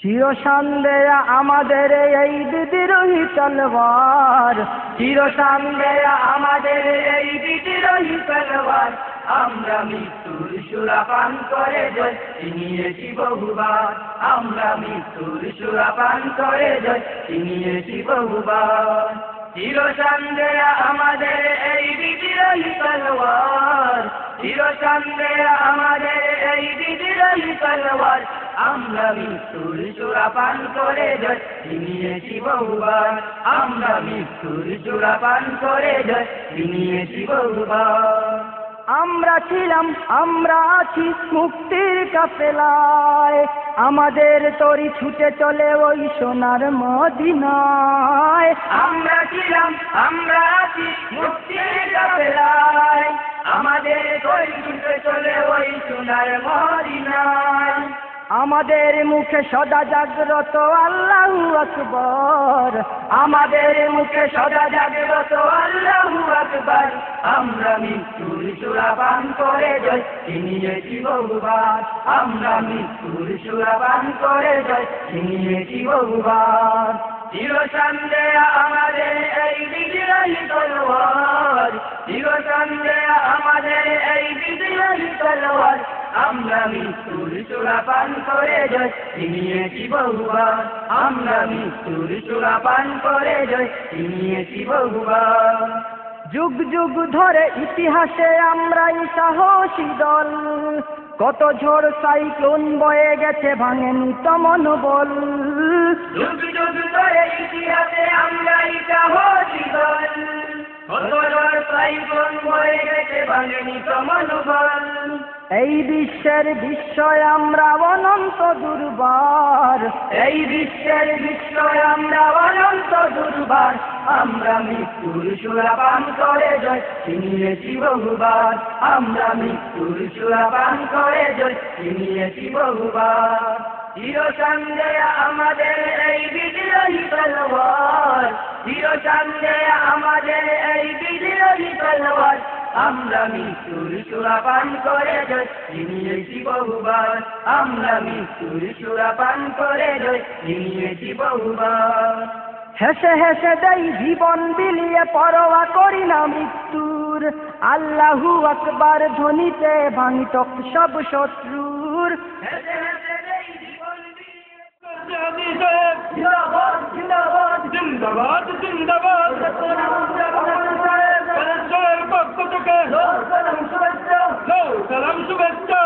চিরশান দেয়া আমাদের এই বিদ্রোহী তলোয়ার, চিরশান দেয়া আমাদের এই বিদ্রোহী তলোয়ার। আমরা মৃত্যুর সুরাপান করে জয় চিনিয়েছি বহুবার, আমরা মৃত্যুর সুরাপান করে জয় চিনিয়েছি বহুবার। চিরশান দেয়া আমাদের এই বিদ্রোহী তলোয়ার, চিরশান দেয়া আমাদের এই বিদ্রোহী তলোয়ার। আমরা মৃত্যুর সুরাপান করে জয় চিনিয়েছি বহুবার, আমরা মৃত্যুর সুরাপান করে জয় চিনিয়েছি বহুবার। আমরা ছিলাম, আমরা আছি মুক্তির কাফেলায়, আমাদের তরি ছুটে চলে ওই সোনার মদিনায়। আমরা ছিলাম, আমরা আছি মুক্তির কাফেলায়, আমাদের তরি ছুটে চলে ওই সোনার মদিনায়। আমাদের মুখে সদা জাগ্রত আল্লাহু আকবার, আমাদের মুখে সদা জাগ্রত আল্লাহু আকবার। আমরা মৃত্যুর সুরাপান করে জয় চিনিয়েছি বহুবার, আমরা মৃত্যুর সুরাপান করে জয় চিনিয়েছি বহুবার। চিরশান দেয়া আমাদের এই বিদ্রোহী তলোয়ার, চিরশান দেয়া আমাদের এই বিদ্রোহী তলোয়ার। আমরা মৃত্যুর সুরাপান করে জয় চিনিয়েছি বহুবার, আমরা মৃত্যুর সুরাপান করে জয় চিনিয়েছি বহুবার। যুগ যুগ ধরে ইতিহাসে আমরাই সাহসী দল, কত ঝড় সাইক্লোন বয়ে গেছে ভাঙেনি তো মনোবল। যুগ যুগ ধরে ইতিহাসে আমরাই সাহসী দল, কত ঝড় সাইক্লোন বয়ে গেছে ভাঙেনি তো মনোবল। এই বিশ্বের বিস্ময় আমরা অনন্ত দুর্বার, এই বিশ্বের বিস্ময় আমরা অনন্ত দুর্বার। আমরা মৃত্যুর সুরাপান করে জয় চিনিয়েছি বহুবার, আমরা মৃত্যুর সুরাপান করে জয় চিনিয়েছি বহুবার। চিরশান দেয়া আমাদের এই বিদ্রোহী তলোয়ার, চিরশান দেয়া আমাদের এই বিদ্রোহী তলোয়ার। আমরা মৃত্যুর সুরাপান করে জয় চিনিয়েছি বহুবার, আমরা মৃত্যুর সুরাপান করে জয় চিনিয়েছি বহুবার। হেসে হেসে দেই জীবন বিলিয়ে পরোয়া করি না মৃত্যুর, আল্লাহু আকবার ধ্বনিতে ভাঙি তক সব শত্রুর। হেসে হেসে দেই জীবন বিলিয়ে জিন্দাবাদ জিন্দাবাদ জিন্দাবাদ জিন্দাবাদ। পক্ষ থেকে সালাম শুভেচ্ছা,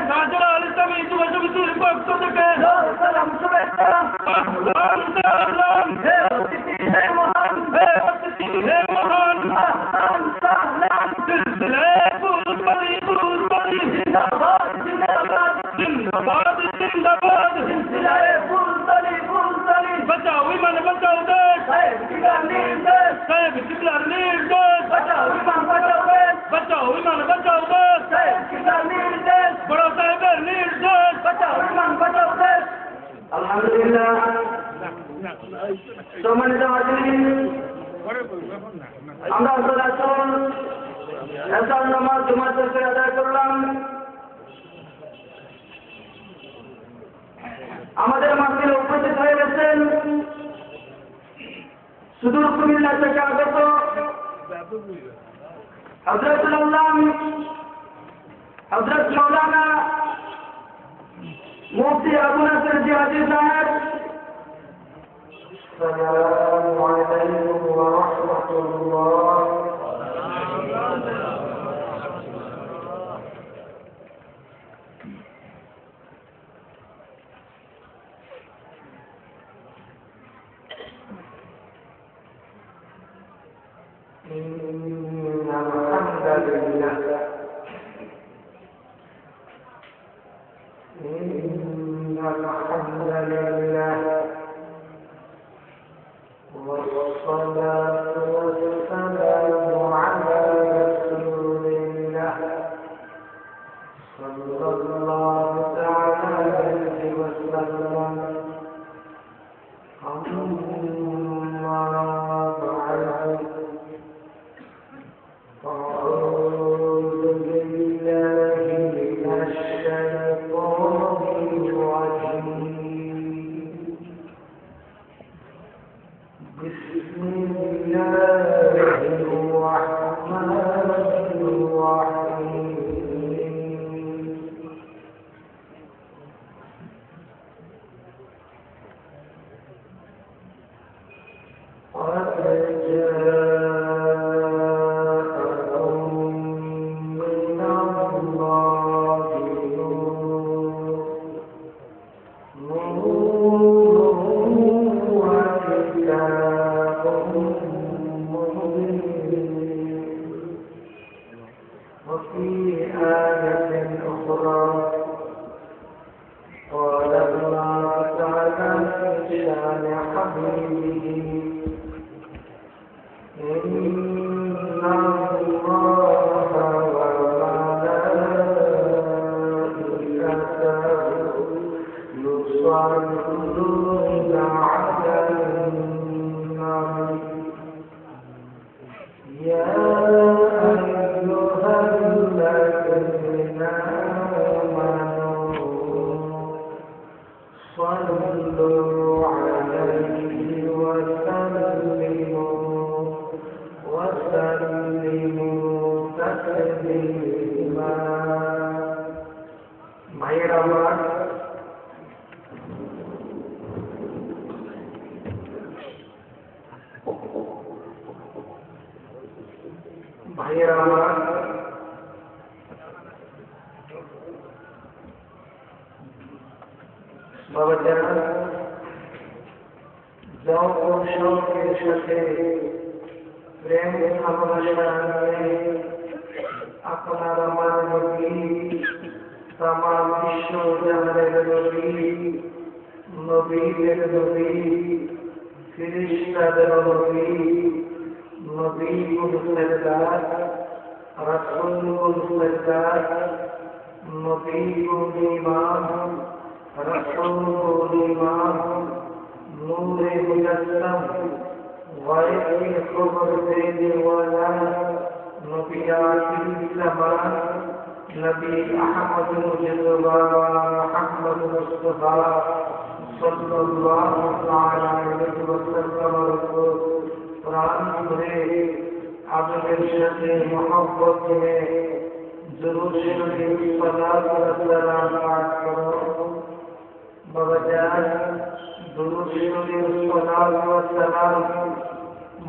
শাহজালাল ইসলামী যুব সমিতির পক্ষ থেকে সালাম শুভেচ্ছা। बचाओ विमान बचाओ देश, साहेब किबलार निर्देश, बचाओ विमान बचाओ देश, बचाओ विमान बचाओ देश, साहेब किबलार निर्देश, बड़ा साहेबर निर्देश, बचाओ विमान बचाओ देश। আলহামদুলিল্লাহ। সম্মানিত হাজিরিন, আমরা এসার নামাজ জুমাতে আদায় করলাম। আমাদের মাহফিলে উপস্থিত হয়ে গেছেন সুদূর কুমিল্লা থেকে আগত হযরতুল আল্লাম হযরত মাওলানা মুফতি আবু নাসর জিহাদি সাহেব। আসসালামু আলাইকুম ওয়া রাহমাতুল্লাহ। إن الحمد لله والصلاة والسلام على رسول الله صلى الله تعالى عليه وسلم. أما بعد أعوذ بالله من الشيطان الرجيم. شان حبيبه إن الله وملائكته يصلون على النبي يا أيها الذين آمنوا صلوا عليه وسلموا تسليما ভাইয়েরা আমার বাবা যারা শৌকের সাথে প্রেম ভালোবাসা নিয়ে আপনার আমার নবী তামাম বিশ্ব জাহানের নবী নবীদের নবী ফেরেশতাদের নবী নবী মুরসালাত রাসূল মুরসালাত নবী ইমাম রাসূল ইমাম নূরে মুজাসসাম গায়বী খবর দেने वाला नबी आखिरी ज़मान नबी अहमद मुजतबा अहमद मुस्तफा सल्लल्लाहु अलैहि वसल्लम को कुरान में आपके साथे मोहब्बत में दुरूद शरीफ सलात व सलाम पाठ करो बजाय दुरूद शरीफ सलात व सलाम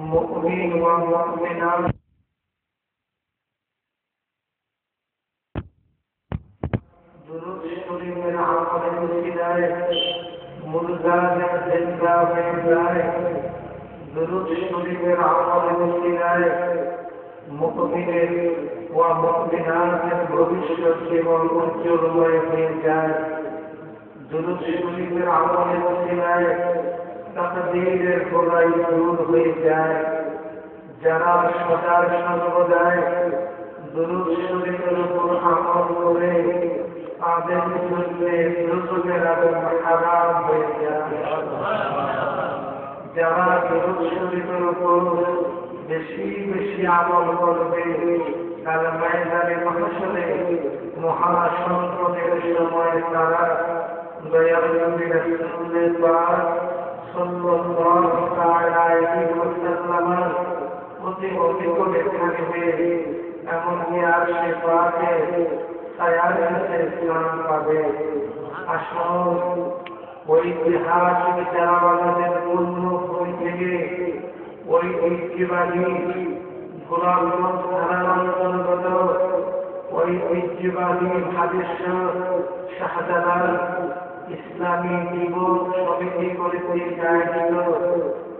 मुमिन व मुमिनात दुरूद शरीफ में अमल हिदायत मुल्ज़ाम जिंदा में जाए दुरूद शरीफ में अमल हिदायत मुमिन व मुमिनात भविष्य जीवन उज्ज्वलमय हो जाए दुरूद शरीफ में अमल हिदायत तकदीर खुदाई दूर हो जाए जरा सदा सर्वदाय दुरूद शरीफের উপর আমল করে তাদের জন্য দুজনের আগুন হারাম হয়ে যায় যারা দুরূদ শরীফের উপর বেশি বেশি আমল করবে কাল ময়দানে মাহশরে মহাসংকটের সময় তারা দয়াল নবী রাসূলের পাক সাল্লাল্লাহু তাআলা আলাইহি ওয়াসাল্লাম অতি অভিজ্ঞতা থাকবে এমনকি আরশে পাকে ছায়ার নিচে স্থান পাবে আসল ঐতিহাসিক জানাবাদের পূর্ণ বই থেকে ঐতিহ্যবাহী গোলামগঞ্জ থানার অন্তর্গত ঐতিহ্যবাহী হাদিস শাহজালাল ইসলামী যুবক সমিতি কর্তৃক আয়োজিত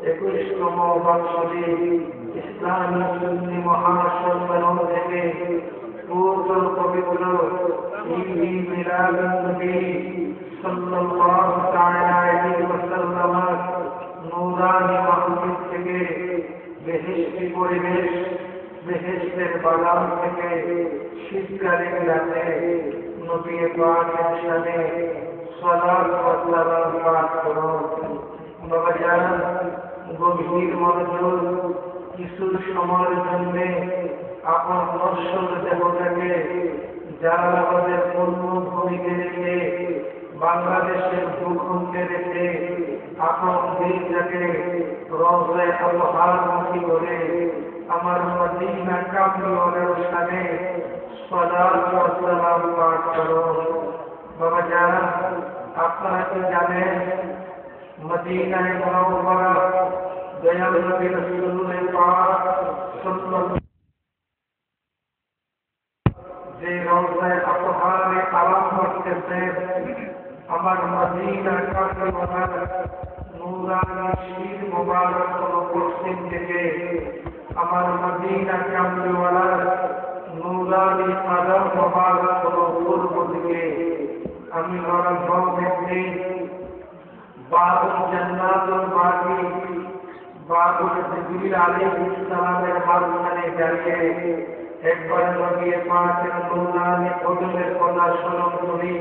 21তম বার্ষিক ইসলামী সুন্নি মহাসম্মেলন থেকে পবিত্র ঈদ মিলাদুন নবী সাল্লাল্লাহু তাআলা আলাইহি ওয়াসাল্লাম নূরানি মাহফিল থেকে বেহেশতি পরিবেশ বেহেশতের বাগান থেকে শীতকালীন রাতে নবী পাকের শানে সালাত ও সালাম পাঠ করো বাবা জান গভীর মনোযোগ কিছু সময়ের জন্য আপন নশ্বর দেহটাকে জালালাবাদের কর্মভূমিতে রেখে বাংলাদেশের ভূখণ্ডে রেখে আপন দিলটাকে রওজায়ে আবহারমুখী করে আমার মদিনা কামলিওয়ালার শানে সালাত ও সালাম পাঠ করো বাবা জান আপনারা কি জানেন মদিনায়ে মুনাওয়ারা দয়াল নবী রাসূলের পাক সাল্লাল্লাহু যে রওজায়ে আতহারে আরাম করতেছে আমার মদিনা কামলিওয়ালার নূরানি শির মুবারক পশ্চিম থেকে আমার মদিনা কামলিওয়ালার নূরানি কদম মুবারক পূর্ব দিকে আমি নরম দেখতে বাবুল জান্নাত দোয়া করে জিবরিল আলাইহিস সালামের মাঝখানে দাঁড়িয়ে একবার নবী পাকের নূরানি কদমের কথা স্মরণ করি,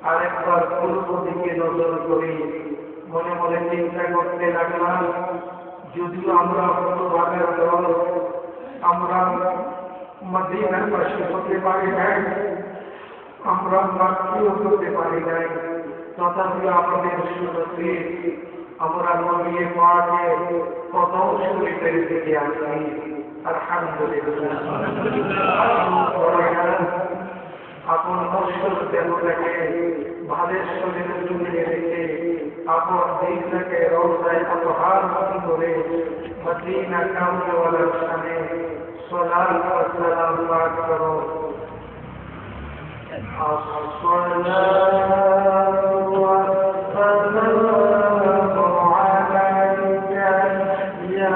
আরেকবার পূর্ব দিকে নজর করি। মনে মনে চিন্তা করতে লাগলাম, যদিও আমরা হতভাগার দল, আমরা মদিনার পাশে হতে পারি নাই, আমরা মাতৃও হতে পারি নাই, তথাপি আমাদের সুরতে আমরা নবী পাকের কদম শরীফের দিকে আসি। আলহামদুলিল্লাহ। আপন নশ্বর দেহটাকে ভালের শরীরে জুড়িয়ে রেখে আপন দেহটাকে রওজায় আতহার মতো করে মদিনা কামরাওয়ালার সামনে সালাত ও সালাম পাঠ করো। আসসালাতু ওয়াসসালামু আলাইকা ইয়া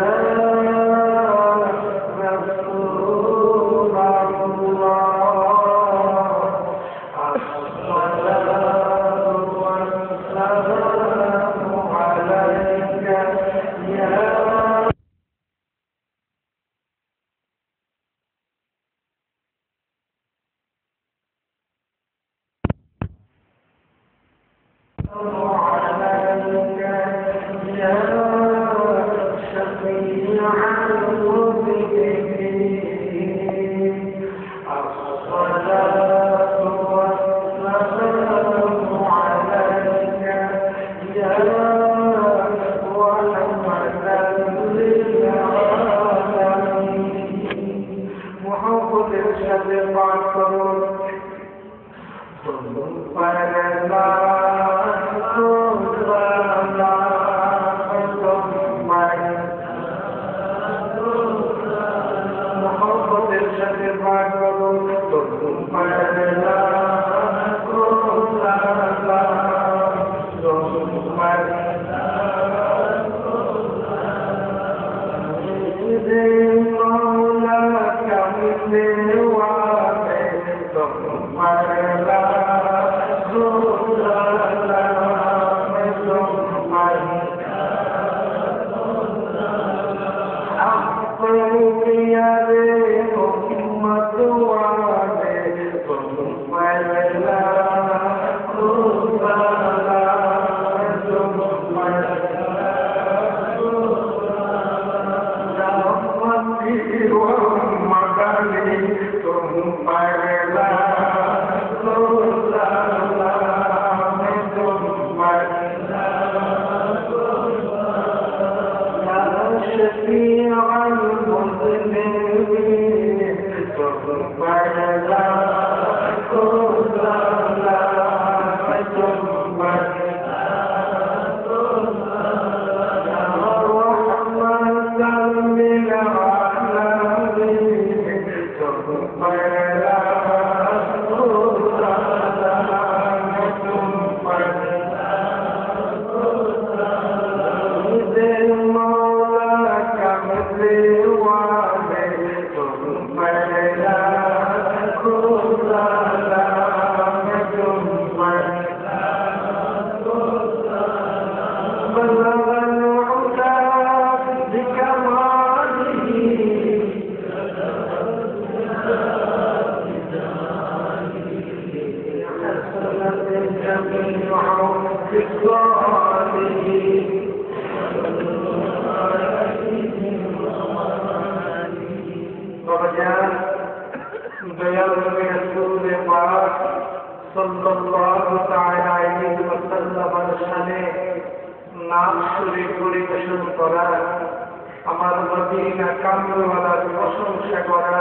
আমার মদিনা কামরাওয়ালার প্রশংসা করা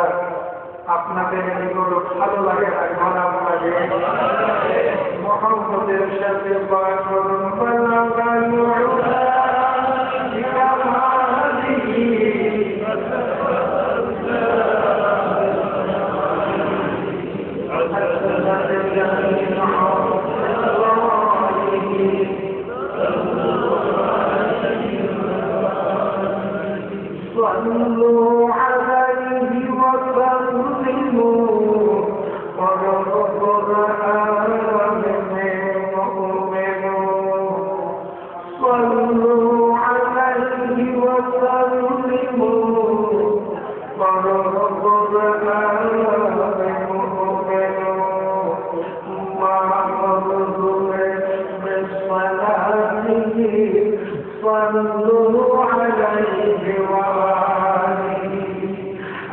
আপনাদের নিকট ভালো লাগে না খারাপ লাগে? মুহাম্মদের সাথে পাঠ করুন صلوا عليه وسلموا ورب القرآن مؤمنون صلوا عليه وآله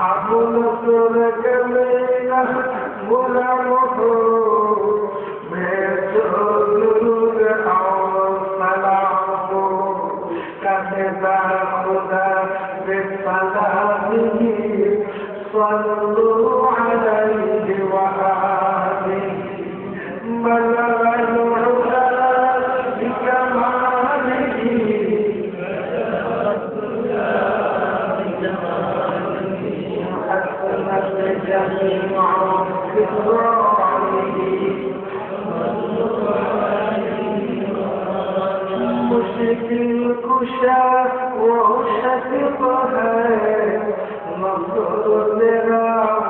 أبو نصر كمينة غلامه بسرور أو سلامه كتب خدا بسلامه صلوا عليه وآله بلغ العلا بكماله حسنت جميع خصاله مشرك الكشاف وشفق ہے نصر لنا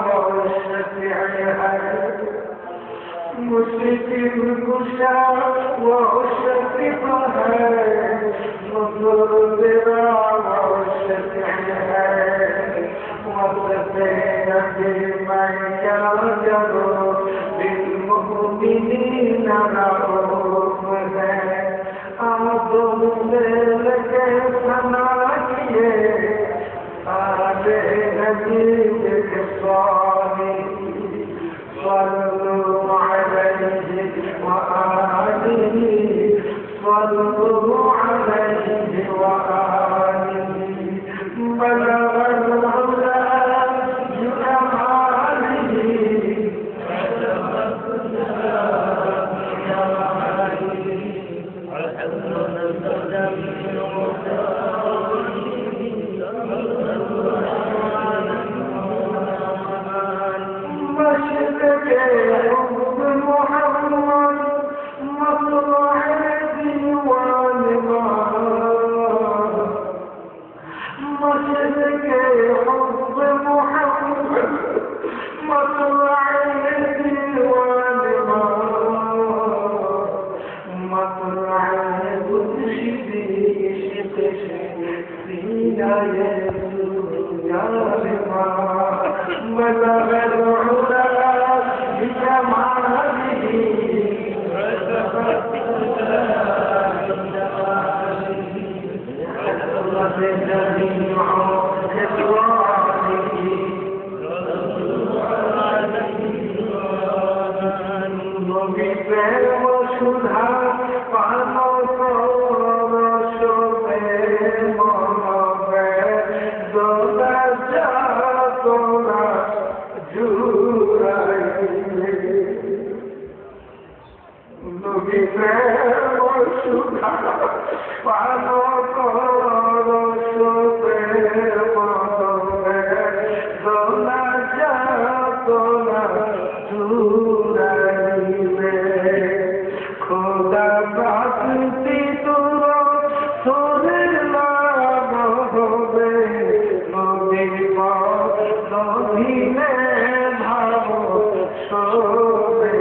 والشفيع ہے مشرك الكشاف وشفق ہے نصر لنا والشفيع ہے وصفين بمن يرجع بالمؤمنين رؤوف ہے آدم دل کے سنائیے آدھے نبی کے سوامی صلوا علیہ وآلہ صلوا علیہ وآلہ بلغ العلا بكماله مشرق حب محمد مطلع ديوان مشرق حب محمد مطلع ديوان مطلع مرشدي فينا يا بلغ العلا بكماله حسنت جميع خصاله نبي وسudha পানো সরসে মনবে দোলা তোরা জুরাইলে নবী প্রেম সুধা পানো সরসে মনবে দোলা তোরা জুরাইলে খোদা বাসতি তোরা তোরে লাভ হবে নবী নবীনে ভাব সবে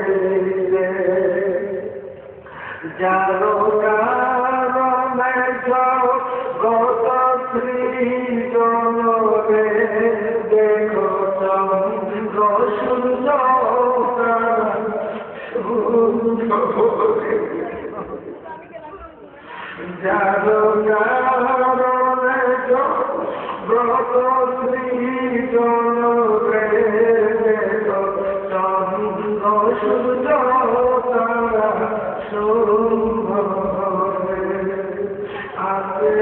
যারো কারণে যাও গত সৃজন রে দেখো চন্দ্র সূর্য যারো কারণে যাও গত সৃজন রে দেখো চন্দ্র সূর্য তারা শোভে আসে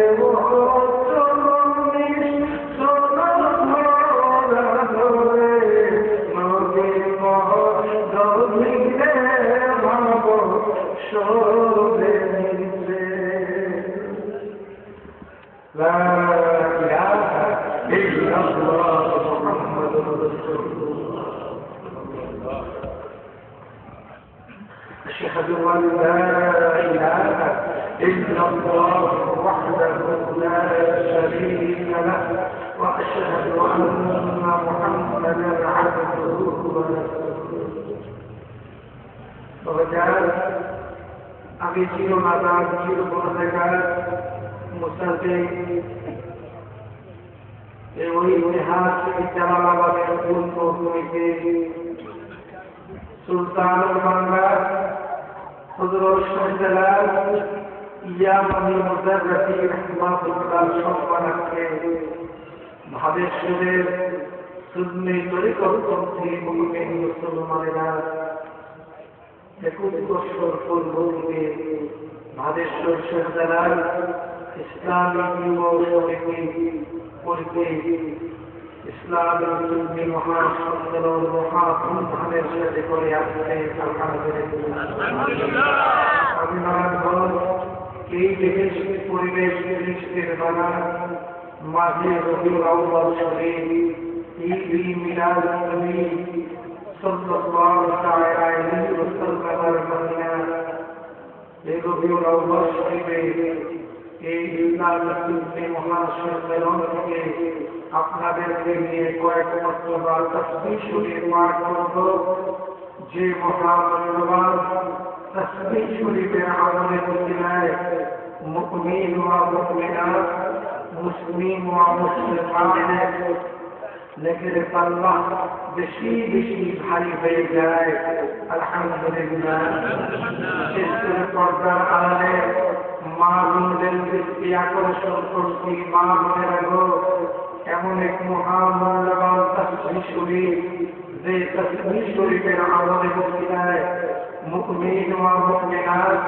لا إله إلا الله محمد رسول الله أشهد أن لا إله إلا الله وحده لا شريك له وأشهد أن محمدا عبده ورسوله وجعل أبي جيرو ماذا جيرو بردگار مستقل وہی اتحاد سے جلال آباد رسول کو کے سلطان البنگا حضور شہزلال ইয়ামানি মুজাররাতি রাহমাতুল্লাহ সম্মানার্থে ভাবেশ্বরের সুন্নি তরিকতপন্থী মুমিন মুসলমানেরা 21 বছর পূর্ব থেকে ভাবেশ্বর শাহজালাল ইসলামিক যুব সমিতি কর্তৃক ইসলামী সুন্নি মহাসম্মেলন মহাধুমধামের সাথে করে আসছে। আলহামদুলিল্লাহ। আমি নারায়ণগঞ্জ এই বিশেষ পরিবেশ সৃষ্টির বাগান মাঝে রবিউল আউয়াল শরীফ ঈদ মিলাদ নবী সাল্লাল্লাহু তাআলা আলাইহি ওয়াসাল্লামের মদিনা এই রবিউল আউয়াল শরীফে এই ইসলামী সুন্নি মহাসম্মেলন থেকে আপনাদেরকে নিয়ে কয়েক মর্তবা তাসবিহ শরীফ পাঠ করব। যে মহামূল্যবান তাসবিহ শরীফের আমলের উসিলায় মুমিন ওয়া মুমিনাত মুসলিম ওয়া মুসলিমাত নেকের পাল্লা বেশি বেশি ভারী হয়ে যায়। আলহামদুলিল্লাহ। বিশেষ করে পর্দার আড়ালে মা বোনদের দৃষ্টি আকর্ষণ করছি। মা বোনেরা গো, এমন এক মহামূল্যবান তাসবিহ শরীফ যে তাসবিহ শরীফের আমলের উসিলায় মুমিন ওয়া মুমিনাত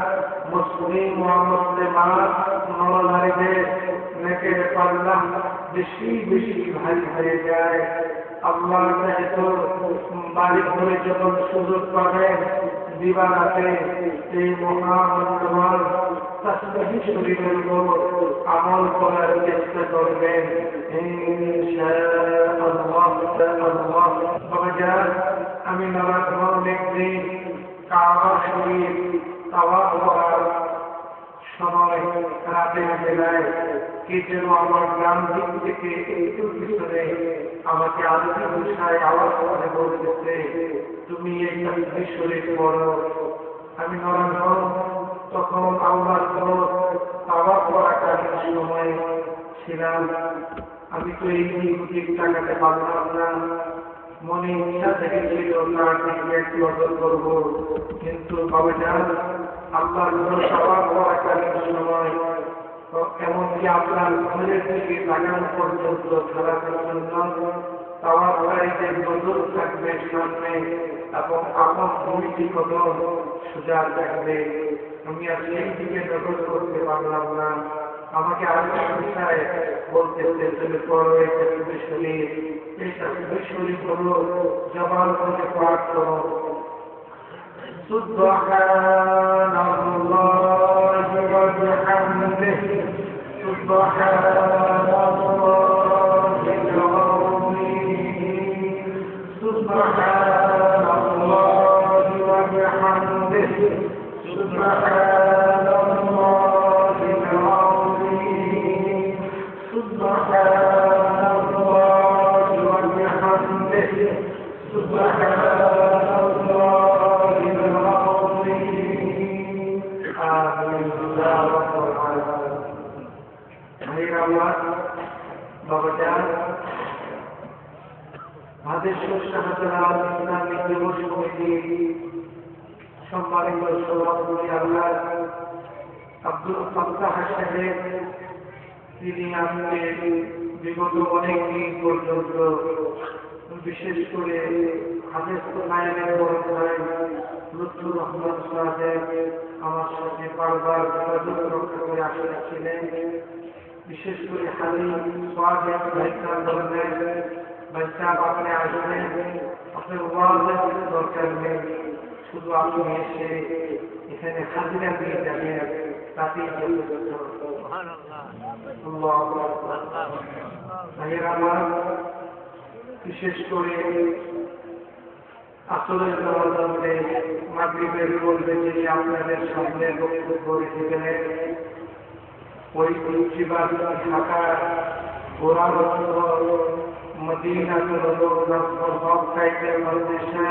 মুসলিম ওয়া মুসলিমাত নরনারীদের নেকের পাল্লা বেশি বেশি ভারী হয়ে যায়। আল্লাহ যেহেতু বাড়ি ঘরে যখন সুযোগ পাবেন দিবারাতে এই মহামূল্যবান তাসবিহ শরীফের উপর আমল করার চেষ্টা করবেন ইনশাআল্লাহ। বাবাজান, আমি নারায়ণগঞ্জ একদিন কাবা শরীফ তাওয়াফ করার সময় রাতের বেলায় কে যেন আমার গ্রাম দিক থেকে একটু পিছনে আমাকে আলোচনা বিষয় আওয়াজ করে বলতেছে, তুমি এই তাসবিহ শরীফ পড়ো। আমি নারায়ণগঞ্জ তখন আল্লাহর ঘর তাওয়াফ করাকালীন সময় ছিলাম। আমি তো এই দিক টাকাতে পারলাম না। মনে ইচ্ছা থেকে ছিল তার দিকে একটু নজর করবো, কিন্তু বাবাজান আল্লাহর ঘর তাওয়াফ করাকালীন সময় এমনকি আপনার ঘরের দিকে লাগানো পর্যন্ত খেলার জন্য তাওয়াফকারীদের নজর থাকবে সামনে এবং আপন দুইটি কদম সোজা থাকবে। আমি আর সেই দিকে নজর করতে পারলাম না। আমাকে আরেকটা বিষয় বলতেছে, তুমি পড়ো এই তাসবিহ শরীফ। এই তাসবিহ শরীফ হলো জবান থেকে পাঠ করো। সুবহানাল্লাহি ওয়া বিহামদিহি সুবহানাল্লাহি সুবহানাল্লাহি ওয়া বিহামদিহি সুবহানাল্লাহি সুবহানাল্লাহি ওয়া বিহামদিহি সুবহানাল্লাহি আমিন। বাবাজান, ভাবেশ্বর শাহজালাল ইসলামিক যুব সমিতি সম্মানিত সভাপতি আল্লাহ আব্দুল ফাত্তাহ সাহেব, তিনি আজকে বিগত অনেক দিন পর্যন্ত বিশেষ করে হাফেজ নায়েবের বড় ভাই লুৎফুর রহমান সাহেব আমার সাথে বারবার যোগাযোগ রক্ষা করে আসছিলেন। বিশেষ করে হালি সাহেব ভাইসাব বললেন, ভাইসাব আপনি আসবেন, আপনার ওয়াজের কিছু দরকার নেই, শুধু আপনি এসে এখানে হাজিরা দিয়ে যাবেন, তাতেই যথেষ্ট। ভাইয়ের আমার, বিশেষ করে আসরের নামাজে মাগরিবের পূর্বে যিনি আপনাদের সামনে বক্তব্য রেখেছিলেন, ওই মুন্সিবাদ ঢাকা গোরাবস্ত মদিনাতুল হকাইদের মাদ্রাসা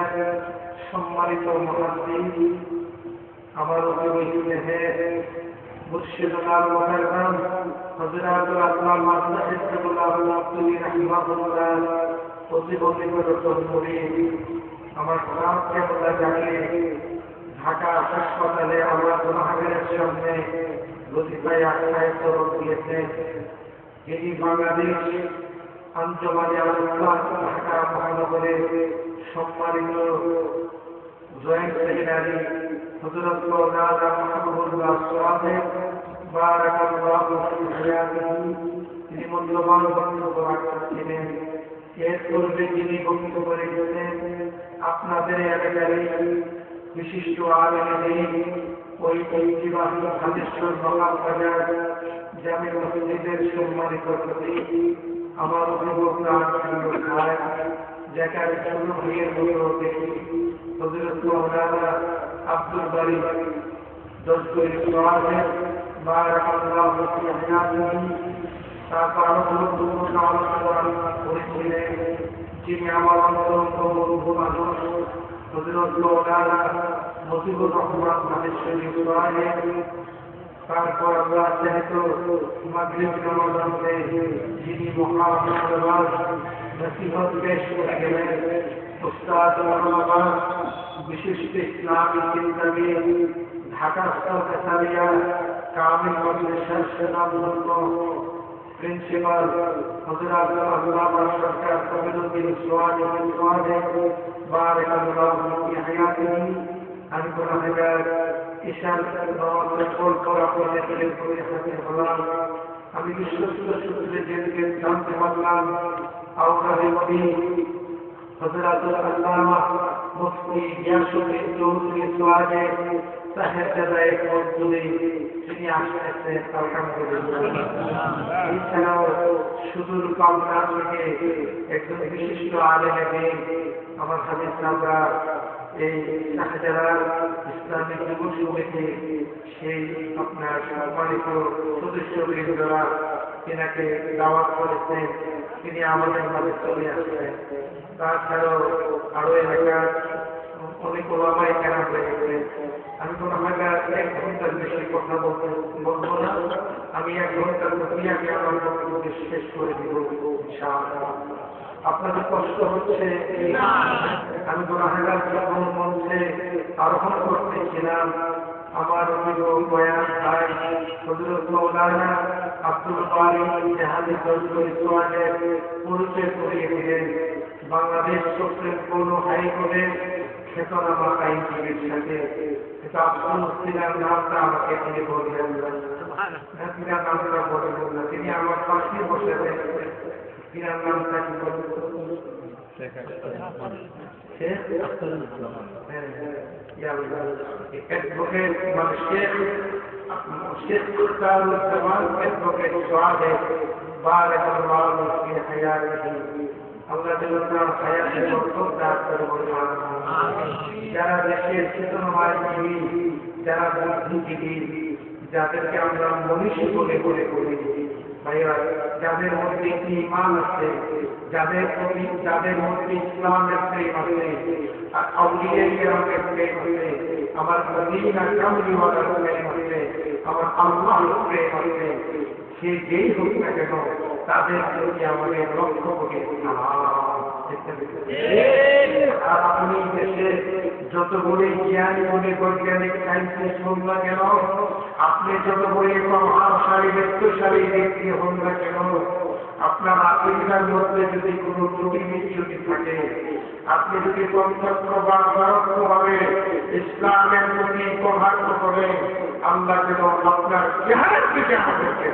সম্মানিত মুহাদ্দিস আমার অতি স্নেহের মুর্শিদুল মুকাররম হযরতুল আল্লামা মাসউদুল্লাহ আল-আব্দুলি রাহিমাহুল্লাহ প্রতিবন্ধীদের মুরিদ আমার গ্রামকে বলা জানিয়ে ঢাকা হাসপাতালে আমার মাহফিলের সামনে লতিফায় আখ্যায়িত দিয়েছেন, যিনি বাংলাদেশ আঞ্চমানে আলোচনা ঢাকা মহানগরের সম্মানিত জয়েন্ট সেক্রেটারি হযরত মাওলানা মাহমুদুল্লাহ সাহেব বারাকাল্লাহু ফি হায়াতিহি, তিনি মূল্যবান বক্তব্য রাখছিলেন। এর পূর্বে যিনি বক্তব্য রেখেছেন আপনাদের এলাকারই বিশিষ্ট আলেম ওই ঐতিহ্যবাহী হাদিসুল মহাবাজার জামে মসজিদের সম্মানিত খতিব আমার অভিভাবক খায়, যাকে ছোট ভাইয়ের মতো দেখি, হযরত মাওলানা আব্দুল বারী দস্তগীর সাহেব বারাকাল্লাহু ফি হায়াতিহি, তারপর আরো গুরুত্বপূর্ণ আলোচনা করেছিলেন যিনি আমার অন্তরঙ্গ বন্ধু মানুষ হযরত মাওলানা মজিবুর রহমান মাহেশ্বরী সাহেব। তারপর আমরা যেহেতু মাগরিব নামাজ পড়ে যিনি মহামূল্যবান নসিহত পেশ করে গেলেন উস্তাদ মাওলানা বিশিষ্ট ইসলামী চিন্তাবিদ ঢাকা সরকারিয়া কামিল মাদ্রাসার সুনামধন্য প্রিন্সিপাল হযরত আল্লামা সরকার কবিরউদ্দিন সাহেব বারাকাল্লাহু ফি হায়াতিহি। আমি গুনাহগার ঈশান নামাজের ফল করা পড়ে হাতে হলাম। আমি বিশ্বস্ত সূত্রে জেনে জানতে পারলাম আওলাদে নবী হযরত আল্লামা মুফতি গিয়াসউদ্দিন চৌধুরী সাহেব সাহেবজাদায়ে মজদুরি তিনি আসতেছেন, আলহামদুলিল্লাহ। এছাড়াও সুদূর পাবনা থেকে একজন বিশিষ্ট আলেম আমার হাদিস আমরা এই শাহজালাল ইসলামিক যুব সমিতি সেই আপনার সম্মানিত সদস্যবৃন্দরা তিনাকে দাওয়াত করেছেন, তিনি আমাদের মাঝে চলে আসছেন। তাছাড়াও আরো এলাকার অনেক ওলামায়ে কেরাম রয়েছে। আমি কোনো জায়গায় 1 ঘন্টার বেশি কথা বলবো না, আমি 1 ঘন্টার মধ্যেই আমার বক্তব্য শেষ করে দিব ইনশাআল্লাহ। আপনাদের কষ্ট হচ্ছে? আমি গুনাহগার যখন মঞ্চে আরোহণ করতেছিলাম আমার অভিভাবক বয়ান ভাই হযরত মাওলানা আব্দুল বারী জাহাদি দস্তগীর সাহেব পরিচয় করিয়ে দিলেন বাংলাদেশ সুপ্রিম কোর্ট হাইকোর্টের খ্যাতনামা আইনজীবীর সাথে। কিন্তু আব্দুল সিনার নামটা আমাকে তিনি বললেন না, তিনার নামটা বললেন না, তিনি আমার পাশে বসে রয়েছেন। তিনার নামটা কি বলবেন? অ্যাডভোকেট মানে শেখ সুলতানুজ্জামান অ্যাডভোকেট সাহেব বারাকাল্লাহু ফি হায়াতিহি। আল্লাহ তাআলা হায়াতের বরকত দান করুন। যারা দেশের চেতনাময়ী, যারা বুদ্ধিজীবী, যাদেরকে আমরা মনীষী বলে মনে করি, ভাইয়া যাদের মধ্যে ঈমান আছে, যাদের মধ্যে ইসলামের প্রেম আছে, আর আউলিয়া কিরামের প্রেম আছে, আমার মদিনা কামলিওয়ালার প্রেম আছে, আমার আল্লাহর প্রেম আছে, সে যেই হোক না কেন তাদের প্রতি আমাদের লক্ষ্য করে আর আপনি দেশে যত বড় জ্ঞানী বলে বৈজ্ঞানিক সাইন্টিস্ট হন না কেন, আপনি যত বড় প্রভাবশালী ব্যক্তিশালী ব্যক্তি হন না কেন, আপনার আকিদার মধ্যে যদি কোনো ত্রুটি বিচ্যুতি থাকে, আপনি যদি পঞ্চক্র বা পরোক্ষভাবে ইসলামের প্রতি প্রভাবিত করেন, আল্লাহ যেন আপনার চেহারার দিকে আমাদেরকে